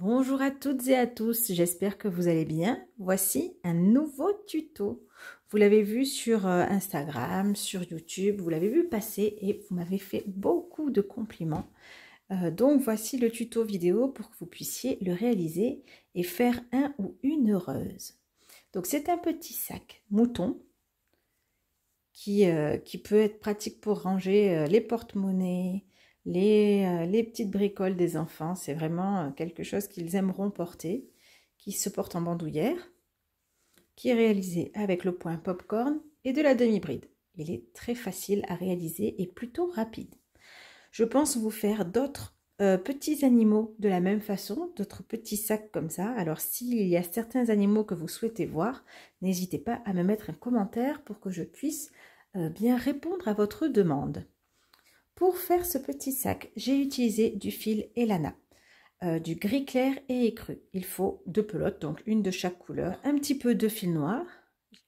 Bonjour à toutes et à tous, j'espère que vous allez bien. Voici un nouveau tuto. Vous l'avez vu sur Instagram, sur YouTube, vous l'avez vu passer et vous m'avez fait beaucoup de compliments. Donc voici le tuto vidéo pour que vous puissiez le réaliser et faire un ou une heureuse. Donc c'est un petit sac mouton qui peut être pratique pour ranger les porte-monnaies, les petites bricoles des enfants. C'est vraiment quelque chose qu'ils aimeront porter, qui se porte en bandoulière, qui est réalisé avec le point popcorn et de la demi-bride. Il est très facile à réaliser et plutôt rapide. Je pense vous faire d'autres petits animaux de la même façon, d'autres petits sacs comme ça. Alors s'il y a certains animaux que vous souhaitez voir, n'hésitez pas à me mettre un commentaire pour que je puisse bien répondre à votre demande. Pour faire ce petit sac, j'ai utilisé du fil Elana, du gris clair et écru. Il faut 2 pelotes, donc une de chaque couleur, un petit peu de fil noir,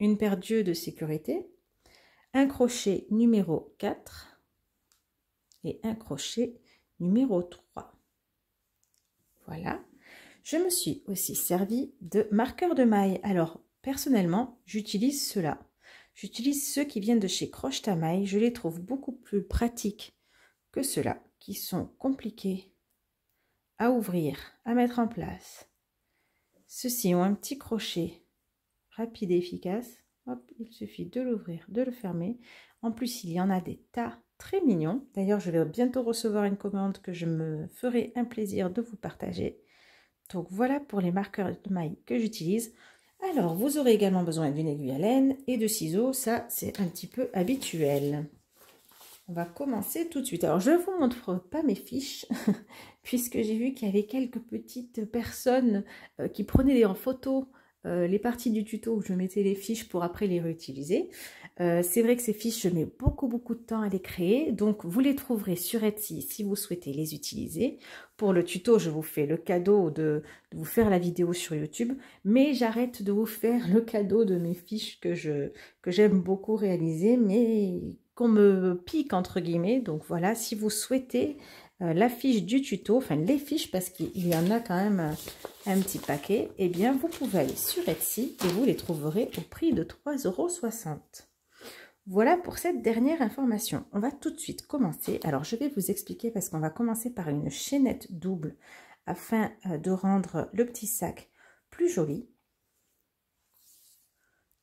une paire d'yeux de sécurité, un crochet numéro 4 et un crochet numéro 3. Voilà. Je me suis aussi servi de marqueurs de maille. Alors, personnellement, j'utilise ceux-là. J'utilise ceux qui viennent de chez Croche à maille. Je les trouve beaucoup plus pratiques que ceux-là, qui sont compliqués à ouvrir, à mettre en place. Ceux-ci ont un petit crochet rapide et efficace. Hop, il suffit de l'ouvrir, de le fermer. En plus, il y en a des tas très mignons. D'ailleurs, je vais bientôt recevoir une commande que je me ferai un plaisir de vous partager. Donc voilà pour les marqueurs de maille que j'utilise. Alors, vous aurez également besoin d'une aiguille à laine et de ciseaux. Ça, c'est un petit peu habituel. On va commencer tout de suite. Alors, je ne vous montre pas mes fiches, puisque j'ai vu qu'il y avait quelques petites personnes qui prenaient en photo les parties du tuto où je mettais les fiches pour après les réutiliser. C'est vrai que ces fiches, je mets beaucoup de temps à les créer, donc vous les trouverez sur Etsy si vous souhaitez les utiliser. Pour le tuto, je vous fais le cadeau de vous faire la vidéo sur YouTube, mais j'arrête de vous faire le cadeau de mes fiches que j'aime beaucoup réaliser, mais qu'on me pique entre guillemets. Donc voilà, si vous souhaitez la fiche du tuto, enfin les fiches parce qu'il y en a quand même un petit paquet, et bien vous pouvez aller sur Etsy et vous les trouverez au prix de 3,60 €. Voilà pour cette dernière information. On va tout de suite commencer. Alors je vais vous expliquer parce qu'on va commencer par une chaînette double afin de rendre le petit sac plus joli.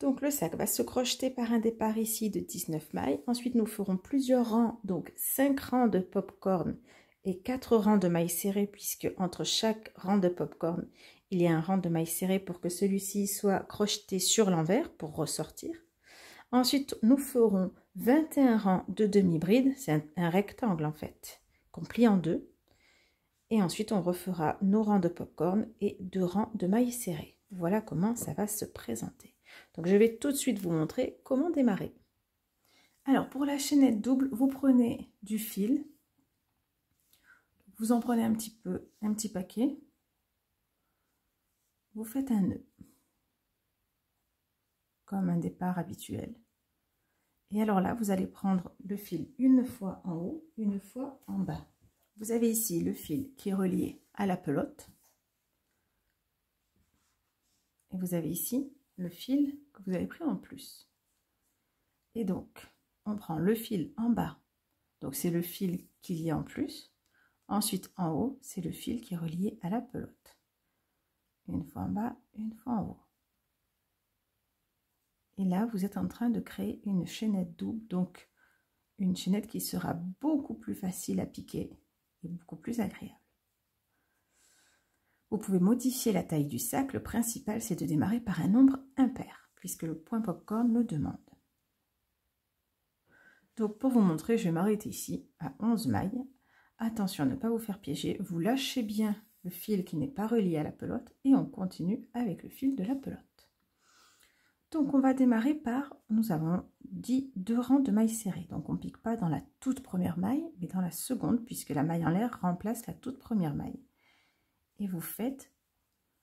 Donc le sac va se crocheter par un départ ici de 19 mailles. Ensuite nous ferons plusieurs rangs, donc 5 rangs de popcorn et 4 rangs de mailles serrées, puisque entre chaque rang de popcorn il y a un rang de mailles serrées pour que celui-ci soit crocheté sur l'envers pour ressortir. Ensuite nous ferons 21 rangs de demi-bride, c'est un rectangle en fait, qu'on plie en deux. Et ensuite on refera nos rangs de popcorn et 2 rangs de mailles serrées. Voilà comment ça va se présenter. Donc je vais tout de suite vous montrer comment démarrer. Alors pour la chaînette double, vous prenez du fil, vous en prenez un petit peu, un petit paquet, vous faites un nœud, comme un départ habituel. Et alors là, vous allez prendre le fil une fois en haut, une fois en bas. Vous avez ici le fil qui est relié à la pelote. Et vous avez ici le fil que vous avez pris en plus. Et donc, on prend le fil en bas. Donc, c'est le fil qu'il y a en plus. Ensuite, en haut, c'est le fil qui est relié à la pelote. Une fois en bas, une fois en haut. Et là, vous êtes en train de créer une chaînette double. Donc, une chaînette qui sera beaucoup plus facile à piquer et beaucoup plus agréable. Vous pouvez modifier la taille du sac. Le principal, c'est de démarrer par un nombre impair, puisque le point popcorn le demande. Donc, pour vous montrer, je vais m'arrêter ici à 11 mailles. Attention à ne pas vous faire piéger. Vous lâchez bien le fil qui n'est pas relié à la pelote et on continue avec le fil de la pelote. Donc, on va démarrer par, nous avons dit 2 rangs de mailles serrées. Donc, on ne pique pas dans la toute première maille, mais dans la seconde, puisque la maille en l'air remplace la toute première maille. Et vous faites,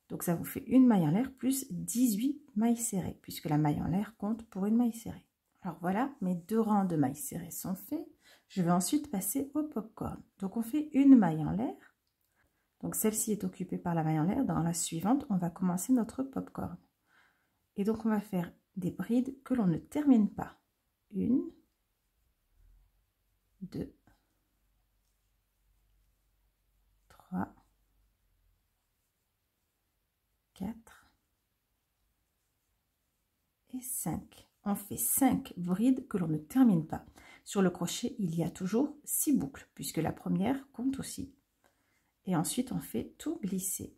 donc ça vous fait une maille en l'air plus 18 mailles serrées, puisque la maille en l'air compte pour une maille serrée. Alors voilà, mes 2 rangs de mailles serrées sont faits. Je vais ensuite passer au popcorn. Donc on fait une maille en l'air. Donc celle-ci est occupée par la maille en l'air. Dans la suivante, on va commencer notre popcorn. Et donc on va faire des brides que l'on ne termine pas. 1, 2, 3, 4 et 5. On fait 5 brides que l'on ne termine pas. Sur le crochet, il y a toujours 6 boucles, puisque la première compte aussi. Et ensuite, on fait tout glisser.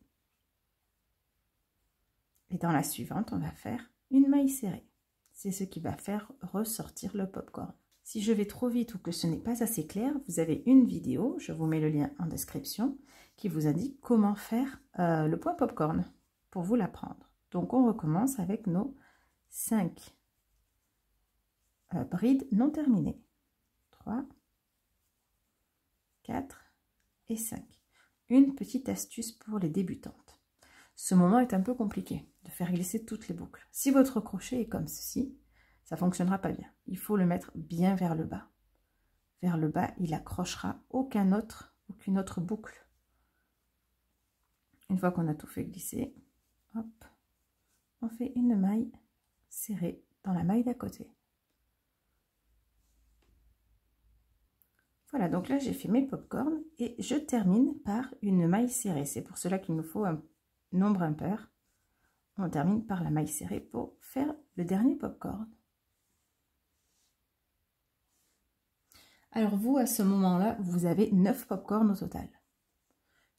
Et dans la suivante, on va faire une maille serrée. C'est ce qui va faire ressortir le popcorn. Si je vais trop vite ou que ce n'est pas assez clair, vous avez une vidéo, je vous mets le lien en description, qui vous indique comment faire le point popcorn pour vous l'apprendre. Donc on recommence avec nos 5 brides non terminées. 3, 4 et 5. Une petite astuce pour les débutantes. Ce moment est un peu compliqué de faire glisser toutes les boucles. Si votre crochet est comme ceci, ça ne fonctionnera pas bien. Il faut le mettre bien vers le bas. Vers le bas, il accrochera aucune autre boucle. Une fois qu'on a tout fait glisser, hop, on fait une maille serrée dans la maille d'à côté. Voilà, donc là j'ai fait mes popcorns et je termine par une maille serrée. C'est pour cela qu'il nous faut un nombre impair. On termine par la maille serrée pour faire le dernier popcorn. Alors vous, à ce moment-là, vous avez 9 popcorns au total.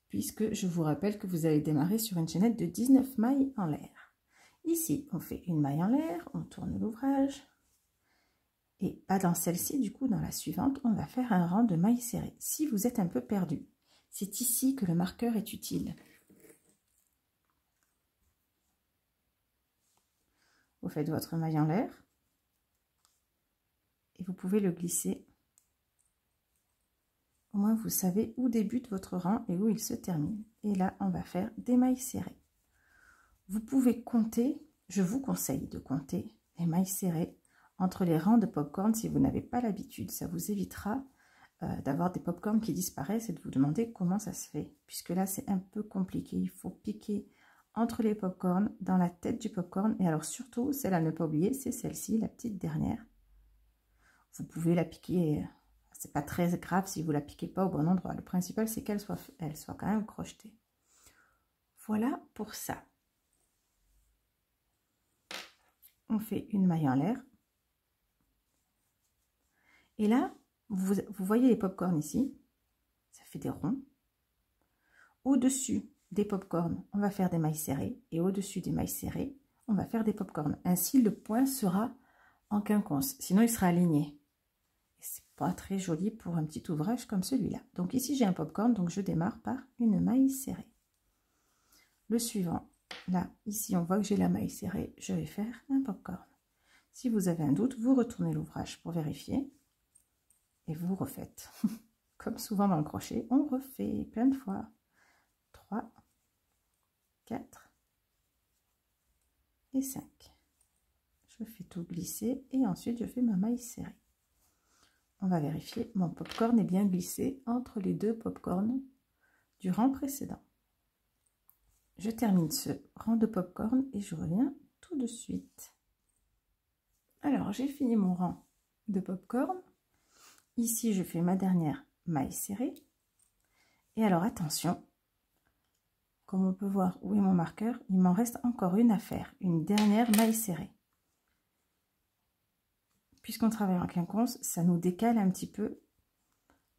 Puisque je vous rappelle que vous allez démarrer sur une chaînette de 19 mailles en l'air. Ici, on fait une maille en l'air, on tourne l'ouvrage. Et pas dans celle-ci, du coup, dans la suivante, on va faire un rang de mailles serrées. Si vous êtes un peu perdu, c'est ici que le marqueur est utile. Vous faites votre maille en l'air et vous pouvez le glisser. Au moins, vous savez où débute votre rang et où il se termine. Et là, on va faire des mailles serrées. Vous pouvez compter, je vous conseille de compter les mailles serrées entre les rangs de popcorn si vous n'avez pas l'habitude. Ça vous évitera d'avoir des popcorn qui disparaissent et de vous demander comment ça se fait. Puisque là, c'est un peu compliqué. Il faut piquer entre les popcorn, dans la tête du popcorn. Et alors surtout, celle à ne pas oublier, c'est celle-ci, la petite dernière. Vous pouvez la piquer, c'est pas très grave si vous la piquez pas au bon endroit. Le principal, c'est qu'elle soit quand même crochetée. Voilà pour ça. On fait une maille en l'air. Et là, vous voyez les popcorn ici, ça fait des ronds. Au-dessus des popcorn, on va faire des mailles serrées. Et au-dessus des mailles serrées, on va faire des popcorn. Ainsi, le point sera en quinconce. Sinon, il sera aligné. C'est pas très joli pour un petit ouvrage comme celui-là. Donc ici, j'ai un popcorn, donc je démarre par une maille serrée. Le suivant, là, ici, on voit que j'ai la maille serrée. Je vais faire un popcorn. Si vous avez un doute, vous retournez l'ouvrage pour vérifier. Et vous refaites. Comme souvent dans le crochet, on refait plein de fois. 3, 4 et 5. Je fais tout glisser et ensuite je fais ma maille serrée. On va vérifier, mon popcorn est bien glissé entre les deux popcorns du rang précédent. Je termine ce rang de popcorn et je reviens tout de suite. Alors, j'ai fini mon rang de popcorn. Ici, je fais ma dernière maille serrée. Et alors, attention, comme on peut voir où est mon marqueur, il m'en reste encore une à faire, une dernière maille serrée. Puisqu'on travaille en quinconce, ça nous décale un petit peu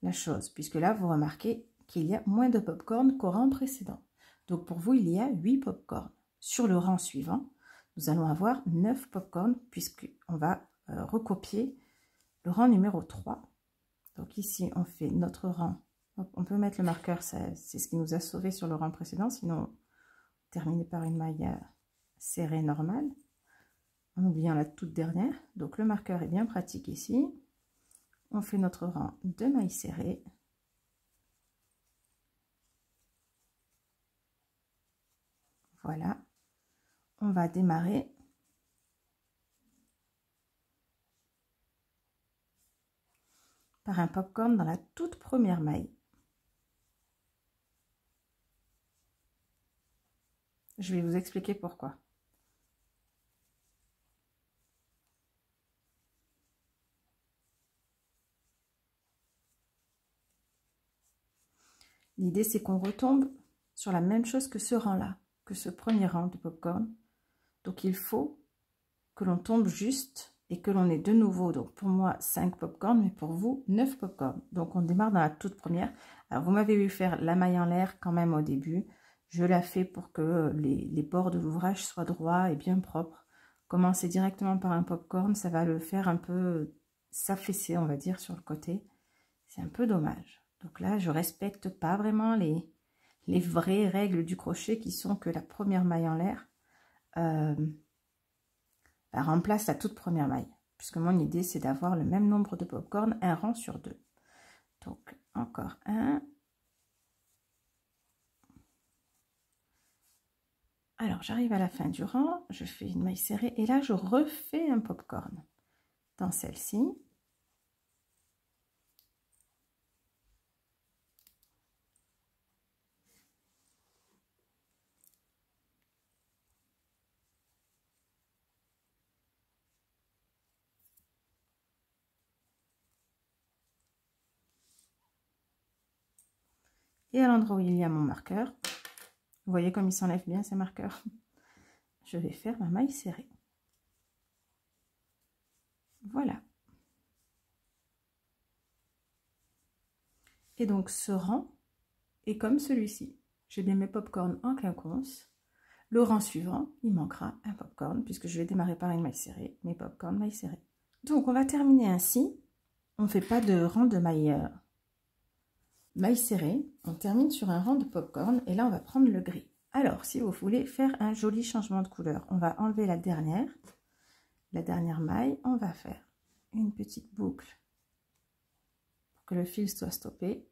la chose, puisque là, vous remarquez qu'il y a moins de popcorn qu'au rang précédent. Donc, pour vous, il y a 8 popcorn. Sur le rang suivant, nous allons avoir 9 popcorn, puisqu'on va recopier le rang numéro 3. Donc ici, on fait notre rang. On peut mettre le marqueur, c'est ce qui nous a sauvé sur le rang précédent, sinon terminer par une maille serrée normale, en oubliant la toute dernière. Donc le marqueur est bien pratique ici. On fait notre rang de mailles serrées. Voilà. On va démarrer par un popcorn dans la toute première maille. Je vais vous expliquer pourquoi. L'idée, c'est qu'on retombe sur la même chose que ce rang-là, que ce premier rang de popcorn. Donc, il faut que l'on tombe juste et que l'on ait de nouveau, donc pour moi, 5 popcorn, mais pour vous, 9 popcorn. Donc, on démarre dans la toute première. Alors, vous m'avez vu faire la maille en l'air quand même au début. Je la fais pour que les bords de l'ouvrage soient droits et bien propres. Commencer directement par un popcorn, ça va le faire un peu s'affaisser, on va dire, sur le côté. C'est un peu dommage. Donc là, je respecte pas vraiment les vraies règles du crochet qui sont que la première maille en l'air remplace la toute première maille. Puisque mon idée, c'est d'avoir le même nombre de popcorn, un rang sur 2. Donc, encore un. Alors, j'arrive à la fin du rang, je fais une maille serrée et là, je refais un popcorn dans celle-ci. Et à l'endroit où il y a mon marqueur, vous voyez comme il s'enlève bien ces marqueurs, je vais faire ma maille serrée. Voilà. Et donc ce rang est comme celui-ci. J'ai bien mes popcorn en quinconce. Le rang suivant, il manquera un popcorn puisque je vais démarrer par une maille serrée, mes popcorn, maille serrée. Donc on va terminer ainsi. On ne fait pas de rang de maille serrée. On termine sur un rang de popcorn et là on va prendre le gris. Alors si vous voulez faire un joli changement de couleur, on va enlever la dernière maille. On va faire une petite boucle pour que le fil soit stoppé.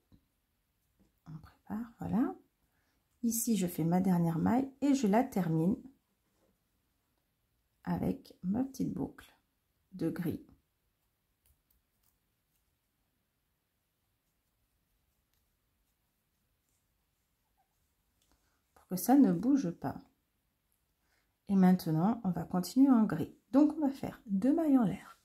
On prépare, voilà. Ici, je fais ma dernière maille et je la termine avec ma petite boucle de gris. Pour que ça ne bouge pas. Et maintenant, on va continuer en gris. Donc, on va faire 2 mailles en l'air.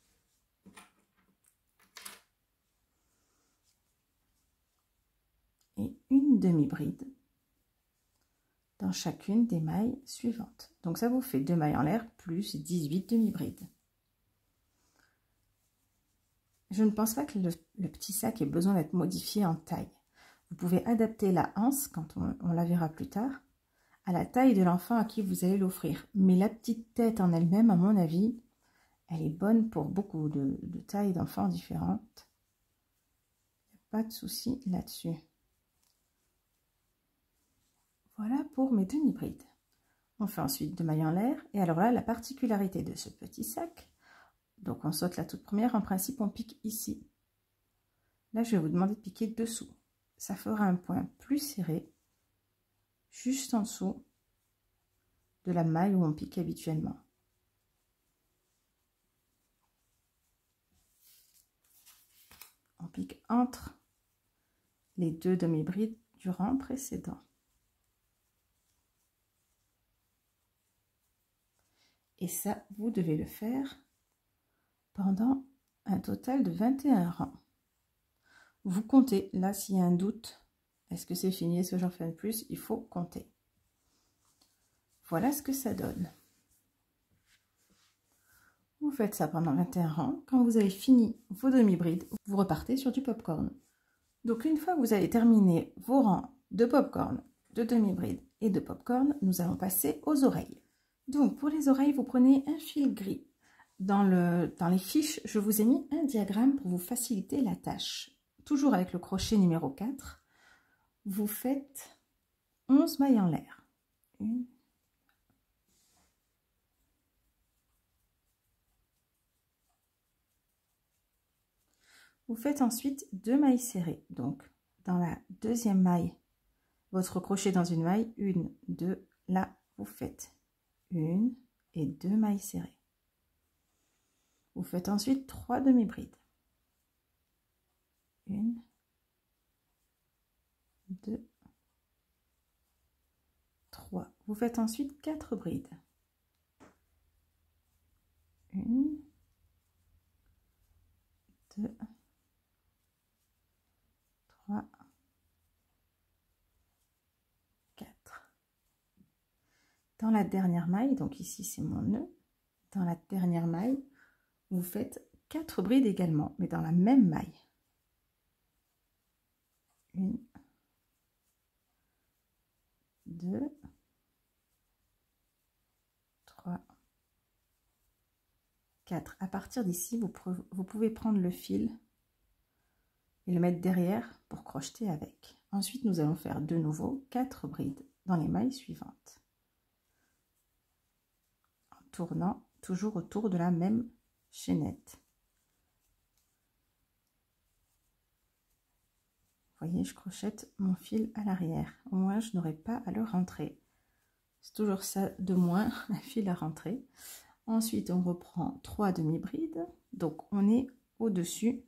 Et une demi-bride dans chacune des mailles suivantes. Donc, ça vous fait 2 mailles en l'air plus 18 demi-brides. Je ne pense pas que le petit sac ait besoin d'être modifié en taille. Vous pouvez adapter la anse, quand on la verra plus tard, à la taille de l'enfant à qui vous allez l'offrir. Mais la petite tête en elle-même, à mon avis, elle est bonne pour beaucoup de tailles d'enfants différentes. Pas de souci là-dessus. Voilà pour mes demi-brides. On fait ensuite 2 mailles en l'air. Et alors là, la particularité de ce petit sac, donc on saute la toute première, en principe on pique ici. Là, je vais vous demander de piquer dessous. Ça fera un point plus serré, juste en dessous de la maille où on pique habituellement. On pique entre les 2 demi-brides du rang précédent. Et ça, vous devez le faire pendant un total de 21 rangs. Vous comptez, là s'il y a un doute, est-ce que c'est fini, est-ce que j'en fais un de plus, il faut compter. Voilà ce que ça donne. Vous faites ça pendant 21 rangs. Quand vous avez fini vos demi-brides, vous repartez sur du popcorn. Donc une fois que vous avez terminé vos rangs de popcorn, de demi-brides et de popcorn, nous allons passer aux oreilles. Donc pour les oreilles, vous prenez un fil gris. Dans les fiches, je vous ai mis un diagramme pour vous faciliter la tâche. Toujours avec le crochet numéro 4, vous faites 11 mailles en l'air. Une. Vous faites ensuite 2 mailles serrées. Donc, dans la deuxième maille, votre crochet dans une maille, 1, 2, là, vous faites 1 et 2 mailles serrées. Vous faites ensuite 3 demi-brides. 1, 2, 3. Vous faites ensuite 4 brides. 1, 2, 3, 4. Dans la dernière maille, donc ici c'est mon nœud, dans la dernière maille, vous faites 4 brides également, mais dans la même maille. 1, 2, 3, 4. À partir d'ici, vous pouvez prendre le fil et le mettre derrière pour crocheter avec. Ensuite, nous allons faire de nouveau 4 brides dans les mailles suivantes. En tournant toujours autour de la même chaînette. Vous voyez, je crochette mon fil à l'arrière. Au moins, je n'aurai pas à le rentrer. C'est toujours ça de moins, un fil à rentrer. Ensuite, on reprend 3 demi-brides. Donc, on est au-dessus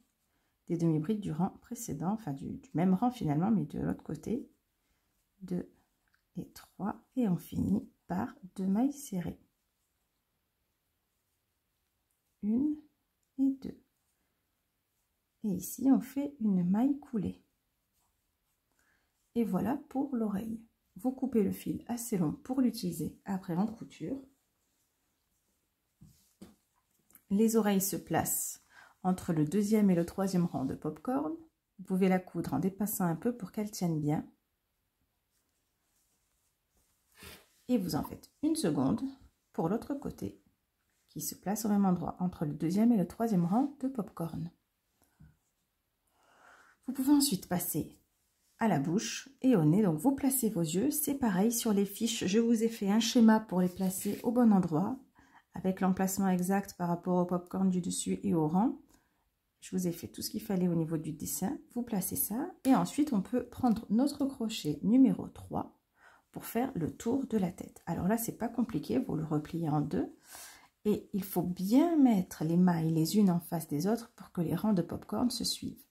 des demi-brides du rang précédent, enfin du même rang finalement, mais de l'autre côté. 2 et 3. Et on finit par 2 mailles serrées. 1 et 2. Et ici, on fait une maille coulée. Et voilà pour l'oreille. Vous coupez le fil assez long pour l'utiliser après en couture. Les oreilles se placent entre le 2e et le 3e rang de popcorn. Vous pouvez la coudre en dépassant un peu pour qu'elle tienne bien. Et vous en faites une seconde pour l'autre côté qui se place au même endroit entre le 2e et le 3e rang de popcorn. Vous pouvez ensuite passer à la bouche et au nez, donc vous placez vos yeux. C'est pareil sur les fiches, je vous ai fait un schéma pour les placer au bon endroit avec l'emplacement exact par rapport au popcorn du dessus et au rang. Je vous ai fait tout ce qu'il fallait au niveau du dessin. Vous placez ça et ensuite on peut prendre notre crochet numéro 3 pour faire le tour de la tête. Alors là, c'est pas compliqué, vous le repliez en deux et il faut bien mettre les mailles les unes en face des autres pour que les rangs de popcorn se suivent.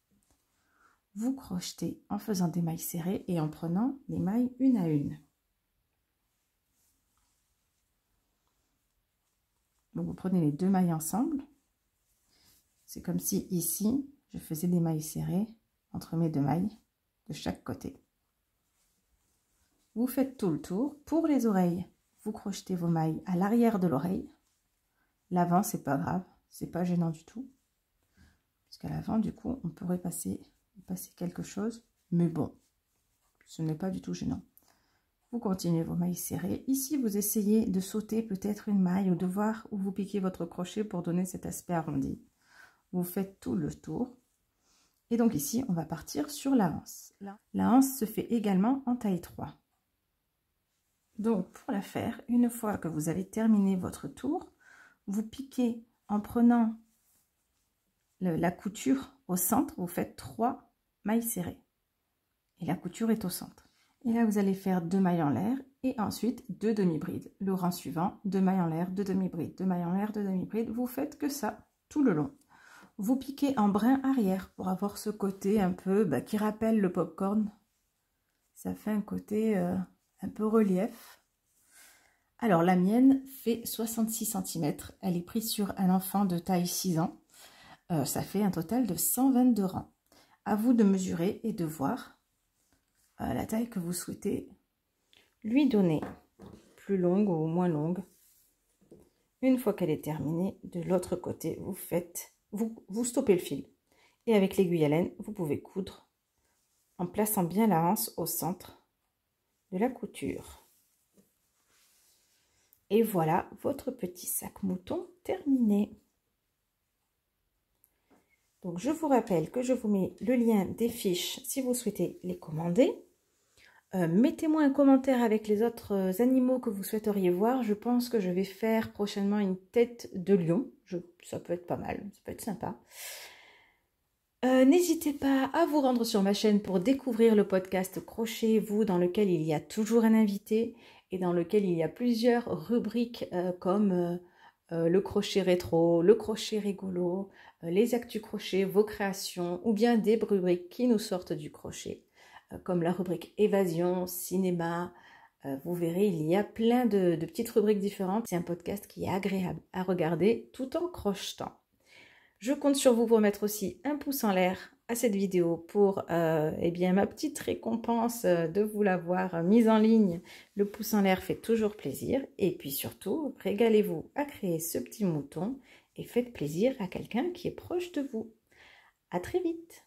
Vous crochetez en faisant des mailles serrées et en prenant les mailles une à une. Donc vous prenez les 2 mailles ensemble. C'est comme si ici, je faisais des mailles serrées entre mes 2 mailles de chaque côté. Vous faites tout le tour. Pour les oreilles, vous crochetez vos mailles à l'arrière de l'oreille. L'avant, c'est pas grave, c'est pas gênant du tout. Parce qu'à l'avant, du coup, on pourrait passer quelque chose, mais bon, ce n'est pas du tout gênant. Vous continuez vos mailles serrées. Ici, vous essayez de sauter peut-être une maille ou de voir où vous piquez votre crochet pour donner cet aspect arrondi. Vous faites tout le tour. Et donc ici, on va partir sur la anse. La anse se fait également en taille 3. Donc, pour la faire, une fois que vous avez terminé votre tour, vous piquez en prenant la couture au centre, vous faites 3 mailles serrées. Et la couture est au centre. Et là, vous allez faire 2 mailles en l'air et ensuite 2 demi-brides. Le rang suivant, 2 mailles en l'air, 2 demi-brides, 2 mailles en l'air, 2 demi-brides. Vous faites que ça tout le long. Vous piquez en brin arrière pour avoir ce côté un peu qui rappelle le popcorn. Ça fait un côté un peu relief. Alors, la mienne fait 66 cm. Elle est prise sur un enfant de taille 6 ans. Ça fait un total de 122 rangs. À vous de mesurer et de voir la taille que vous souhaitez lui donner, plus longue ou moins longue. Une fois qu'elle est terminée, de l'autre côté, vous stoppez le fil. Et avec l'aiguille à laine, vous pouvez coudre en plaçant bien la anse au centre de la couture. Et voilà votre petit sac mouton terminé. Donc, je vous rappelle que je vous mets le lien des fiches si vous souhaitez les commander. Mettez-moi un commentaire avec les autres animaux que vous souhaiteriez voir. Je pense que je vais faire prochainement une tête de lion. Ça peut être pas mal, ça peut être sympa. N'hésitez pas à vous rendre sur ma chaîne pour découvrir le podcast Crochez-vous, dans lequel il y a toujours un invité et dans lequel il y a plusieurs rubriques comme le crochet rétro, le crochet rigolo, les actus crochet, vos créations, ou bien des rubriques qui nous sortent du crochet, comme la rubrique évasion, cinéma, Vous verrez, il y a plein de petites rubriques différentes. C'est un podcast qui est agréable à regarder tout en crochetant. Je compte sur vous pour mettre aussi un pouce en l'air à cette vidéo pour eh bien, ma petite récompense de vous l'avoir mise en ligne. Le pouce en l'air fait toujours plaisir. Et puis surtout, régalez-vous à créer ce petit mouton et faites plaisir à quelqu'un qui est proche de vous. À très vite!